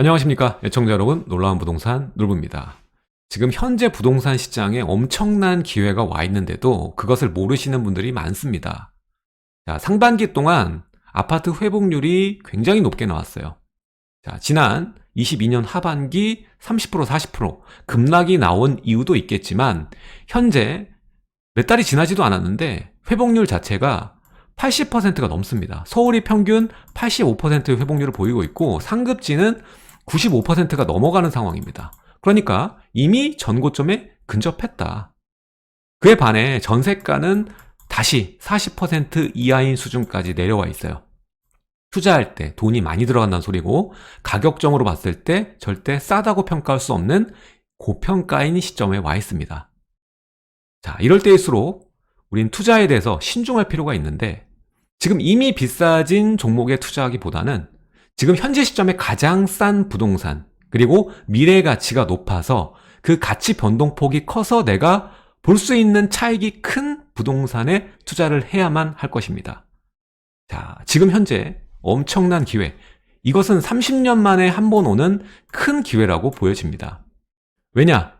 안녕하십니까 애청자 여러분, 놀라운 부동산 놀부입니다. 지금 현재 부동산 시장에 엄청난 기회가 와 있는데도 그것을 모르시는 분들이 많습니다. 자, 상반기 동안 아파트 회복률이 굉장히 높게 나왔어요. 자, 지난 22년 하반기 30% 40% 급락이 나온 이유도 있겠지만 현재 몇 달이 지나지도 않았는데 회복률 자체가 80%가 넘습니다. 서울이 평균 85%의 회복률을 보이고 있고 상급지는 95%가 넘어가는 상황입니다. 그러니까 이미 전고점에 근접했다. 그에 반해 전세가는 다시 40% 이하인 수준까지 내려와 있어요. 투자할 때 돈이 많이 들어간다는 소리고 가격적으로 봤을 때 절대 싸다고 평가할 수 없는 고평가인 시점에 와 있습니다. 자, 이럴 때일수록 우린 투자에 대해서 신중할 필요가 있는데 지금 이미 비싸진 종목에 투자하기보다는 지금 현재 시점에 가장 싼 부동산 그리고 미래 가치가 높아서 그 가치 변동폭이 커서 내가 볼 수 있는 차익이 큰 부동산에 투자를 해야만 할 것입니다. 자, 지금 현재 엄청난 기회, 이것은 30년 만에 한 번 오는 큰 기회라고 보여집니다. 왜냐?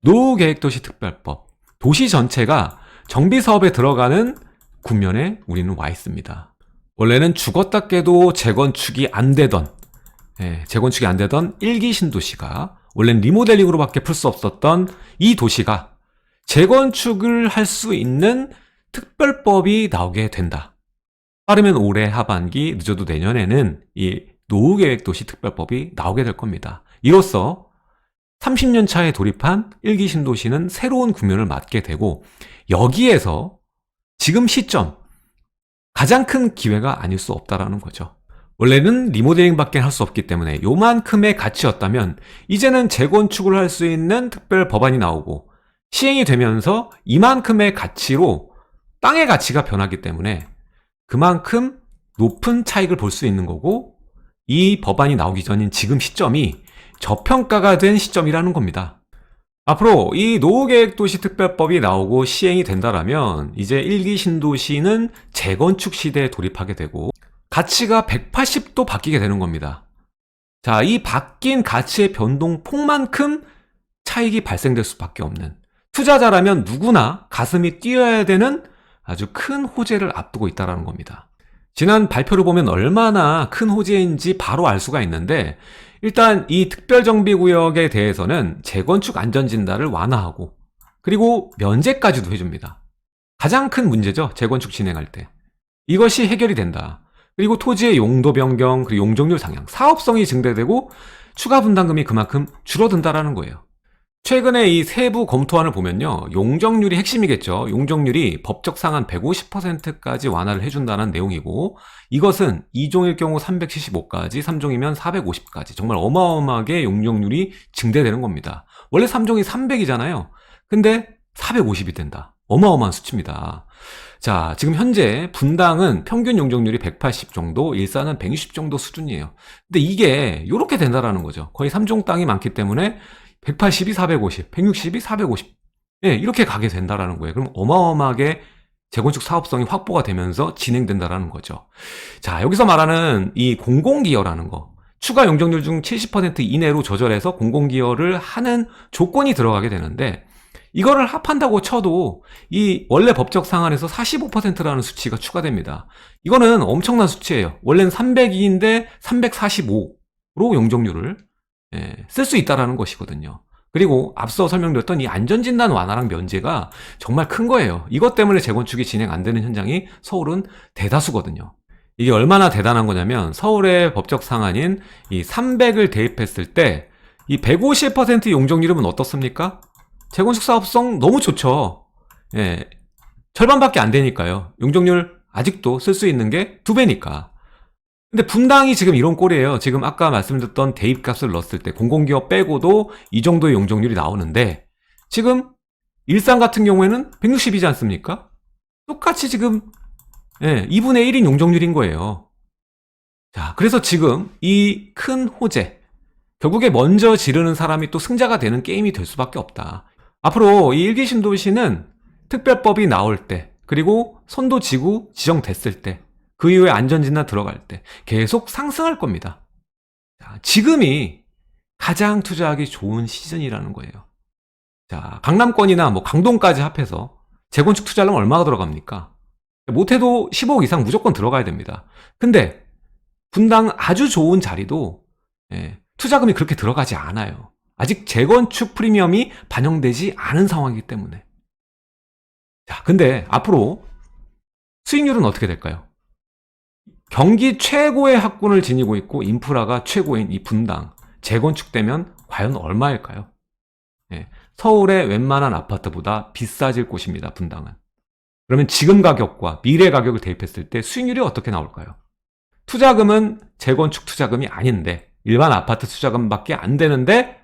노후계획도시 특별법, 도시 전체가 정비사업에 들어가는 국면에 우리는 와 있습니다. 원래는 죽었다 깨도 재건축이 안 되던 재건축이 안 되던 1기 신도시가 원래는 리모델링으로밖에 풀 수 없었던 이 도시가 재건축을 할 수 있는 특별법이 나오게 된다. 빠르면 올해 하반기, 늦어도 내년에는 이 노후계획도시 특별법이 나오게 될 겁니다. 이로써 30년 차에 돌입한 1기 신도시는 새로운 국면을 맞게 되고 여기에서 지금 시점 가장 큰 기회가 아닐 수 없다라는 거죠. 원래는 리모델링밖에 할 수 없기 때문에 요만큼의 가치였다면 이제는 재건축을 할 수 있는 특별 법안이 나오고 시행이 되면서 이만큼의 가치로 땅의 가치가 변하기 때문에 그만큼 높은 차익을 볼 수 있는 거고 이 법안이 나오기 전인 지금 시점이 저평가가 된 시점이라는 겁니다. 앞으로 이 노후계획도시 특별법이 나오고 시행이 된다라면 이제 1기 신도시는 재건축 시대에 돌입하게 되고 가치가 180도 바뀌게 되는 겁니다. 자, 이 바뀐 가치의 변동폭만큼 차익이 발생될 수밖에 없는, 투자자라면 누구나 가슴이 뛰어야 되는 아주 큰 호재를 앞두고 있다는 겁니다. 지난 발표를 보면 얼마나 큰 호재인지 바로 알 수가 있는데 일단 이 특별정비구역에 대해서는 재건축 안전진단을 완화하고 그리고 면제까지도 해줍니다. 가장 큰 문제죠. 재건축 진행할 때. 이것이 해결이 된다. 그리고 토지의 용도 변경, 그리고 용적률 상향, 사업성이 증대되고 추가 분담금이 그만큼 줄어든다라는 거예요. 최근에 이 세부 검토안을 보면요. 용적률이 핵심이겠죠. 용적률이 법적 상한 150%까지 완화를 해준다는 내용이고 이것은 2종일 경우 375까지, 3종이면 450까지 정말 어마어마하게 용적률이 증대되는 겁니다. 원래 3종이 300이잖아요. 근데 450이 된다. 어마어마한 수치입니다. 자, 지금 현재 분당은 평균 용적률이 180 정도, 일산은 160 정도 수준이에요. 근데 이게 이렇게 된다라는 거죠. 거의 3종 땅이 많기 때문에 180이 450, 160이 450. 이렇게 가게 된다라는 거예요. 그럼 어마어마하게 재건축 사업성이 확보가 되면서 진행된다라는 거죠. 자, 여기서 말하는 이 공공기여라는 거. 추가 용적률 중 70% 이내로 조절해서 공공기여를 하는 조건이 들어가게 되는데 이거를 합한다고 쳐도 이 원래 법적 상한에서 45%라는 수치가 추가됩니다. 이거는 엄청난 수치예요. 원래는 302인데 345로 용적률을 쓸 수 있다라는 것이거든요. 그리고 앞서 설명드렸던 이 안전진단 완화랑 면제가 정말 큰 거예요. 이것 때문에 재건축이 진행 안 되는 현장이 서울은 대다수거든요. 이게 얼마나 대단한 거냐면 서울의 법적 상한인 이 300을 대입했을 때 이 150% 용적률이면 어떻습니까? 재건축 사업성 너무 좋죠. 절반밖에 안 되니까요. 용적률 아직도 쓸 수 있는 게 2배니까. 근데 분당이 지금 이런 꼴이에요. 지금 아까 말씀드렸던 대입값을 넣었을 때 공공기업 빼고도 이 정도의 용적률이 나오는데 지금 일산 같은 경우에는 160이지 않습니까? 똑같이 지금 2분의 1인 용적률인 거예요. 자, 그래서 지금 이 큰 호재, 결국에 먼저 지르는 사람이 또 승자가 되는 게임이 될 수밖에 없다. 앞으로 이 1기 신도시는 특별법이 나올 때 그리고 선도지구 지정됐을 때 그 이후에 안전진단 들어갈 때 계속 상승할 겁니다. 자, 지금이 가장 투자하기 좋은 시즌이라는 거예요. 자, 강남권이나 뭐 강동까지 합해서 재건축 투자하려면 얼마가 들어갑니까? 못해도 15억 이상 무조건 들어가야 됩니다. 근데 분당 아주 좋은 자리도 투자금이 그렇게 들어가지 않아요. 아직 재건축 프리미엄이 반영되지 않은 상황이기 때문에. 자, 근데 앞으로 수익률은 어떻게 될까요? 경기 최고의 학군을 지니고 있고 인프라가 최고인 이 분당 재건축되면 과연 얼마일까요? 서울의 웬만한 아파트보다 비싸질 곳입니다. 분당은. 그러면 지금 가격과 미래 가격을 대입했을 때 수익률이 어떻게 나올까요? 투자금은 재건축 투자금이 아닌데 일반 아파트 투자금밖에 안 되는데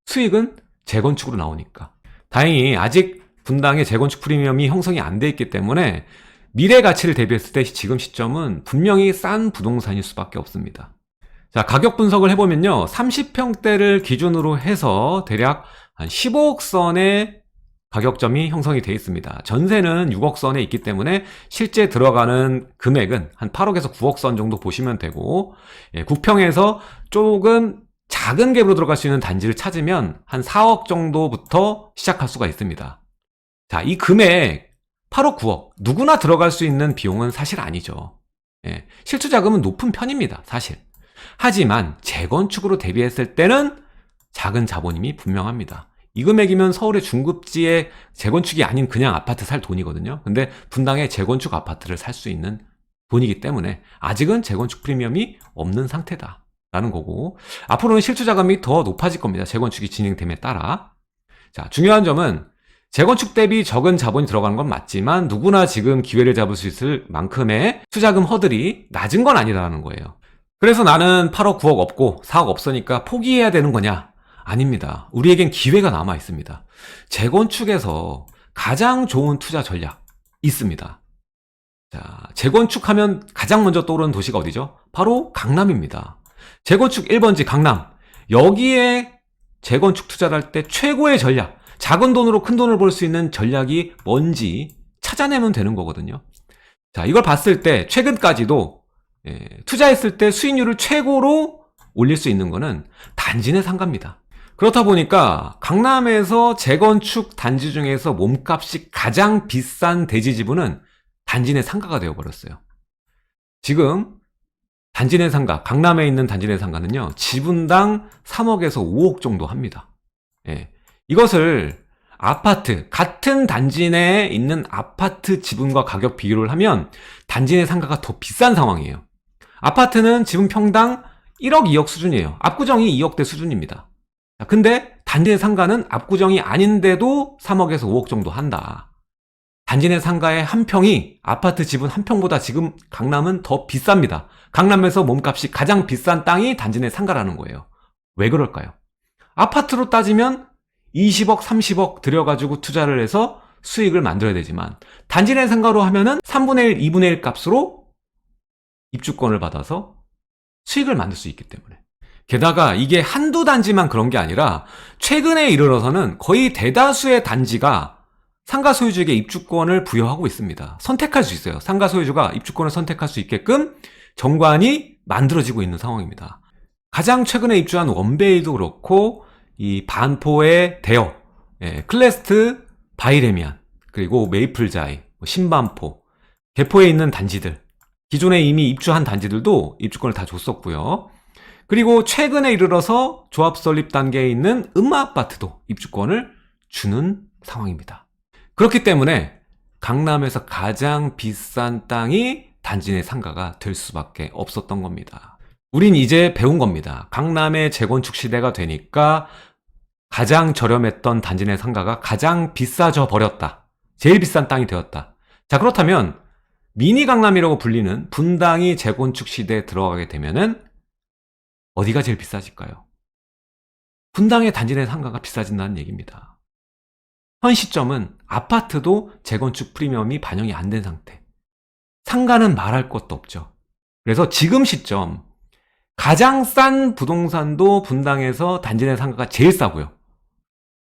수익은 재건축으로 나오니까. 다행히 아직 분당의 재건축 프리미엄이 형성이 안 돼 있기 때문에 미래 가치를 대비했을 때 지금 시점은 분명히 싼 부동산일 수밖에 없습니다. 자, 가격 분석을 해보면요. 30평대를 기준으로 해서 대략 한 15억 선의 가격점이 형성이 되어 있습니다. 전세는 6억 선에 있기 때문에 실제 들어가는 금액은 한 8억에서 9억 선 정도 보시면 되고, 9평에서 조금 작은 갭으로 들어갈 수 있는 단지를 찾으면 한 4억 정도부터 시작할 수가 있습니다. 자, 이 금액 8억, 9억 누구나 들어갈 수 있는 비용은 사실 아니죠. 실투자금은 높은 편입니다. 사실. 하지만 재건축으로 대비했을 때는 작은 자본임이 분명합니다. 이 금액이면 서울의 중급지의 재건축이 아닌 그냥 아파트 살 돈이거든요. 근데 분당의 재건축 아파트를 살 수 있는 돈이기 때문에 아직은 재건축 프리미엄이 없는 상태다라는 거고, 앞으로는 실투자금이 더 높아질 겁니다. 재건축이 진행됨에 따라. 자, 중요한 점은 재건축 대비 적은 자본이 들어가는 건 맞지만 누구나 지금 기회를 잡을 수 있을 만큼의 투자금 허들이 낮은 건 아니라는 거예요. 그래서 나는 8억, 9억 없고 4억 없으니까 포기해야 되는 거냐? 아닙니다. 우리에겐 기회가 남아 있습니다. 재건축에서 가장 좋은 투자 전략 있습니다. 자, 재건축하면 가장 먼저 떠오르는 도시가 어디죠? 바로 강남입니다. 재건축 1번지 강남. 여기에 재건축 투자를 할 때 최고의 전략, 작은 돈으로 큰 돈을 벌 수 있는 전략이 뭔지 찾아내면 되는 거거든요. 자, 이걸 봤을 때 최근까지도 투자했을 때 수익률을 최고로 올릴 수 있는 거는 단지 내 상가입니다. 그렇다 보니까 강남에서 재건축 단지 중에서 몸값이 가장 비싼 대지 지분은 단지 내 상가가 되어버렸어요. 지금 단지 내 상가, 강남에 있는 단지 내 상가는요, 지분당 3억에서 5억 정도 합니다. 이것을 아파트, 같은 단지 내에 있는 아파트 지분과 가격 비교를 하면 단지 내 상가가 더 비싼 상황이에요. 아파트는 지분 평당 1억, 2억 수준이에요. 압구정이 2억대 수준입니다. 근데 단지 내 상가는 압구정이 아닌데도 3억에서 5억 정도 한다. 단지 내 상가의 한 평이 아파트 지분 한 평보다 지금 강남은 더 비쌉니다. 강남에서 몸값이 가장 비싼 땅이 단지 내 상가라는 거예요. 왜 그럴까요? 아파트로 따지면 20억, 30억 들여가지고 투자를 해서 수익을 만들어야 되지만 단지 내 상가로 하면은 3분의 1, 2분의 1 값으로 입주권을 받아서 수익을 만들 수 있기 때문에. 게다가 이게 한두 단지만 그런 게 아니라 최근에 이르러서는 거의 대다수의 단지가 상가 소유주에게 입주권을 부여하고 있습니다. 선택할 수 있어요. 상가 소유주가 입주권을 선택할 수 있게끔 정관이 만들어지고 있는 상황입니다. 가장 최근에 입주한 원베이도 그렇고 이 반포의 대여, 클래스트, 바이레미안, 그리고 메이플자이, 신반포, 개포에 있는 단지들, 기존에 이미 입주한 단지들도 입주권을 다 줬었고요. 그리고 최근에 이르러서 조합 설립 단계에 있는 음마아파트도 입주권을 주는 상황입니다. 그렇기 때문에 강남에서 가장 비싼 땅이 단지 내 상가가 될 수밖에 없었던 겁니다. 우린 이제 배운 겁니다. 강남의 재건축 시대가 되니까 가장 저렴했던 단지 내 상가가 가장 비싸져 버렸다. 제일 비싼 땅이 되었다. 자, 그렇다면 미니 강남이라고 불리는 분당이 재건축 시대에 들어가게 되면은 어디가 제일 비싸질까요? 분당의 단지 내 상가가 비싸진다는 얘기입니다. 현 시점은 아파트도 재건축 프리미엄이 반영이 안 된 상태. 상가는 말할 것도 없죠. 그래서 지금 시점 가장 싼 부동산도 분당에서 단지 내 상가가 제일 싸고요.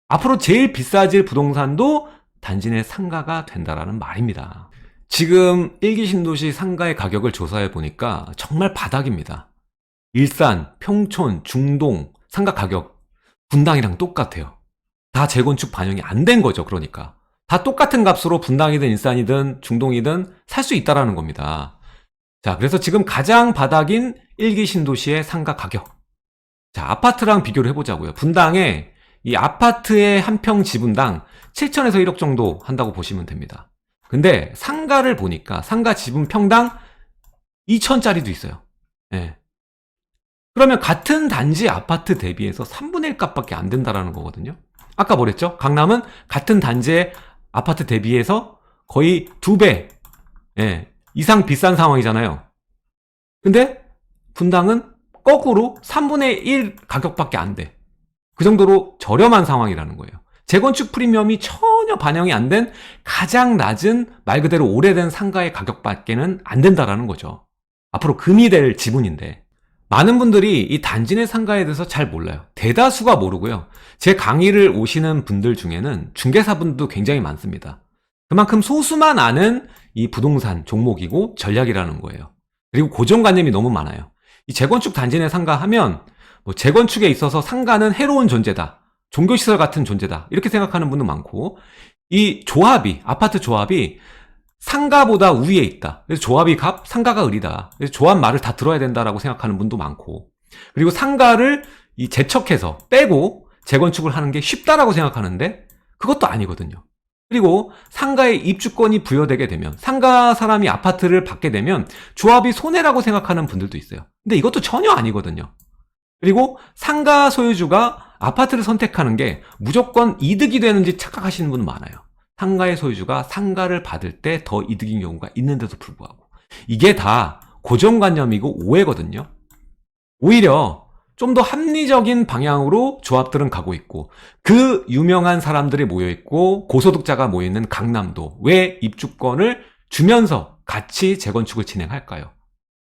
앞으로 제일 비싸질 부동산도 단지 내 상가가 된다라는 말입니다. 지금 1기 신도시 상가의 가격을 조사해 보니까 정말 바닥입니다. 일산, 평촌, 중동 상가 가격 분당이랑 똑같아요. 다 재건축 반영이 안 된 거죠. 그러니까 다 똑같은 값으로 분당이든 일산이든 중동이든 살 수 있다라는 겁니다. 자, 그래서 지금 가장 바닥인 1기 신도시의 상가 가격. 자, 아파트랑 비교를 해보자고요. 분당에 이 아파트의 한 평 지분당 7천에서 1억 정도 한다고 보시면 됩니다. 근데 상가를 보니까 상가 지분 평당 2천짜리도 있어요. 예. 그러면 같은 단지 아파트 대비해서 3분의 1 값밖에 안 된다라는 거거든요. 아까 뭐랬죠? 강남은 같은 단지의 아파트 대비해서 거의 2배 이상 비싼 상황이잖아요. 근데 분당은 거꾸로 3분의 1 가격밖에 안 돼. 그 정도로 저렴한 상황이라는 거예요. 재건축 프리미엄이 전혀 반영이 안 된 가장 낮은 말 그대로 오래된 상가의 가격밖에는 안 된다라는 거죠. 앞으로 금이 될 지분인데 많은 분들이 이 단지 내 상가에 대해서 잘 몰라요. 대다수가 모르고요. 제 강의를 오시는 분들 중에는 중개사분들도 굉장히 많습니다. 그만큼 소수만 아는 이 부동산 종목이고 전략이라는 거예요. 그리고 고정관념이 너무 많아요. 이 재건축 단지 내 상가 하면 뭐 재건축에 있어서 상가는 해로운 존재다. 종교시설 같은 존재다. 이렇게 생각하는 분도 많고 이 조합이 아파트 조합이 상가보다 우위에 있다. 그래서 조합이 갑, 상가가 을이다. 그래서 조합 말을 다 들어야 된다라고 생각하는 분도 많고 그리고 상가를 이 재척해서 빼고 재건축을 하는 게 쉽다라고 생각하는데 그것도 아니거든요. 그리고 상가에 입주권이 부여되게 되면 상가 사람이 아파트를 받게 되면 조합이 손해라고 생각하는 분들도 있어요. 근데 이것도 전혀 아니거든요. 그리고 상가 소유주가 아파트를 선택하는 게 무조건 이득이 되는지 착각하시는 분은 많아요. 상가의 소유주가 상가를 받을 때 더 이득인 경우가 있는데도 불구하고 이게 다 고정관념이고 오해거든요. 오히려 좀 더 합리적인 방향으로 조합들은 가고 있고 그 유명한 사람들이 모여있고 고소득자가 모여있는 강남도 왜 입주권을 주면서 같이 재건축을 진행할까요?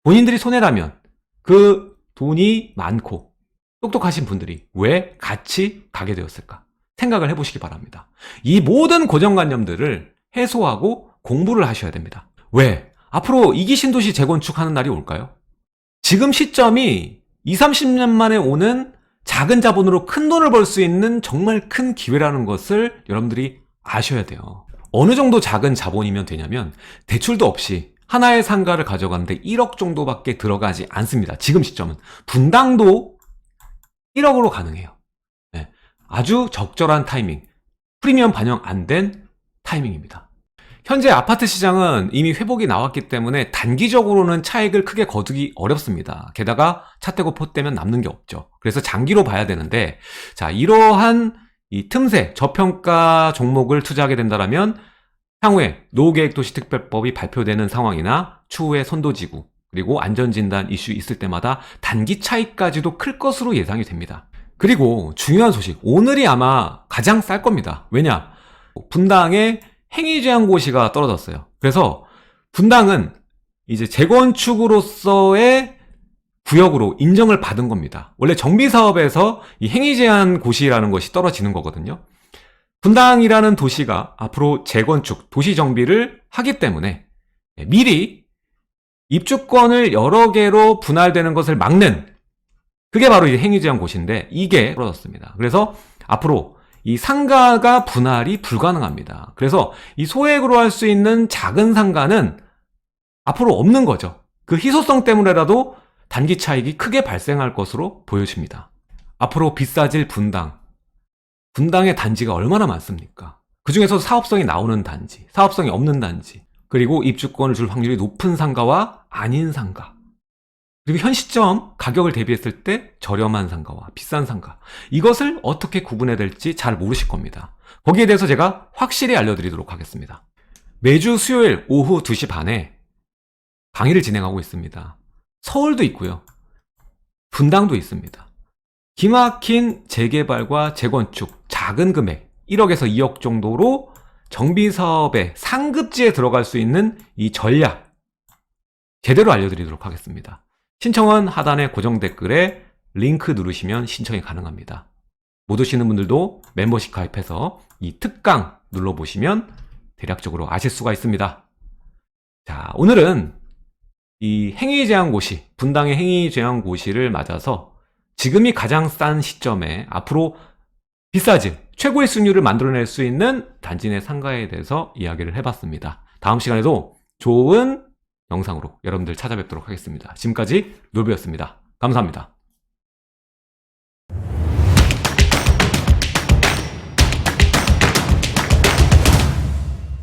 본인들이 손해라면 그 돈이 많고 똑똑하신 분들이 왜 같이 가게 되었을까? 생각을 해보시기 바랍니다. 이 모든 고정관념들을 해소하고 공부를 하셔야 됩니다. 왜? 앞으로 2기 신도시 재건축하는 날이 올까요? 지금 시점이 20, 30년 만에 오는 작은 자본으로 큰 돈을 벌 수 있는 정말 큰 기회라는 것을 여러분들이 아셔야 돼요. 어느 정도 작은 자본이면 되냐면 대출도 없이 하나의 상가를 가져가는데 1억 정도밖에 들어가지 않습니다. 지금 시점은. 분당도 1억으로 가능해요. 네. 아주 적절한 타이밍. 프리미엄 반영 안 된 타이밍입니다. 현재 아파트 시장은 이미 회복이 나왔기 때문에 단기적으로는 차익을 크게 거두기 어렵습니다. 게다가 차 떼고 포 떼면 남는 게 없죠. 그래서 장기로 봐야 되는데, 자, 이러한 이 틈새, 저평가 종목을 투자하게 된다면 향후에 노후계획도시특별법이 발표되는 상황이나 추후에 선도지구, 그리고 안전진단 이슈 있을 때마다 단기 차익까지도 클 것으로 예상이 됩니다. 그리고 중요한 소식, 오늘이 아마 가장 쌀 겁니다. 왜냐? 분당에 행위제한고시가 떨어졌어요. 그래서 분당은 이제 재건축으로서의 구역으로 인정을 받은 겁니다. 원래 정비사업에서 이 행위제한고시라는 것이 떨어지는 거거든요. 분당이라는 도시가 앞으로 재건축, 도시정비를 하기 때문에 미리 입주권을 여러 개로 분할되는 것을 막는 그게 바로 이 행위제한고시인데 이게 떨어졌습니다. 그래서 앞으로 이 상가가 분할이 불가능합니다. 그래서 이 소액으로 할 수 있는 작은 상가는 앞으로 없는 거죠. 그 희소성 때문에라도 단기 차익이 크게 발생할 것으로 보여집니다. 앞으로 비싸질 분당. 분당의 단지가 얼마나 많습니까? 그 중에서 사업성이 나오는 단지, 사업성이 없는 단지, 그리고 입주권을 줄 확률이 높은 상가와 아닌 상가. 그리고 현 시점 가격을 대비했을 때 저렴한 상가와 비싼 상가, 이것을 어떻게 구분해야 될지 잘 모르실 겁니다. 거기에 대해서 제가 확실히 알려드리도록 하겠습니다. 매주 수요일 오후 2시 반에 강의를 진행하고 있습니다. 서울도 있고요. 분당도 있습니다. 기막힌 재개발과 재건축, 작은 금액 1억에서 2억 정도로 정비사업의 상급지에 들어갈 수 있는 이 전략 제대로 알려드리도록 하겠습니다. 신청은 하단의 고정 댓글에 링크 누르시면 신청이 가능합니다. 못 오시는 분들도 멤버십 가입해서 이 특강 눌러보시면 대략적으로 아실 수가 있습니다. 자, 오늘은 이 행위제한고시, 분당의 행위제한고시를 맞아서 지금이 가장 싼 시점에 앞으로 비싸지 최고의 수익률을 만들어낼 수 있는 단지 내 상가에 대해서 이야기를 해봤습니다. 다음 시간에도 좋은 영상으로 여러분들 찾아뵙도록 하겠습니다. 지금까지 놀부였습니다. 감사합니다.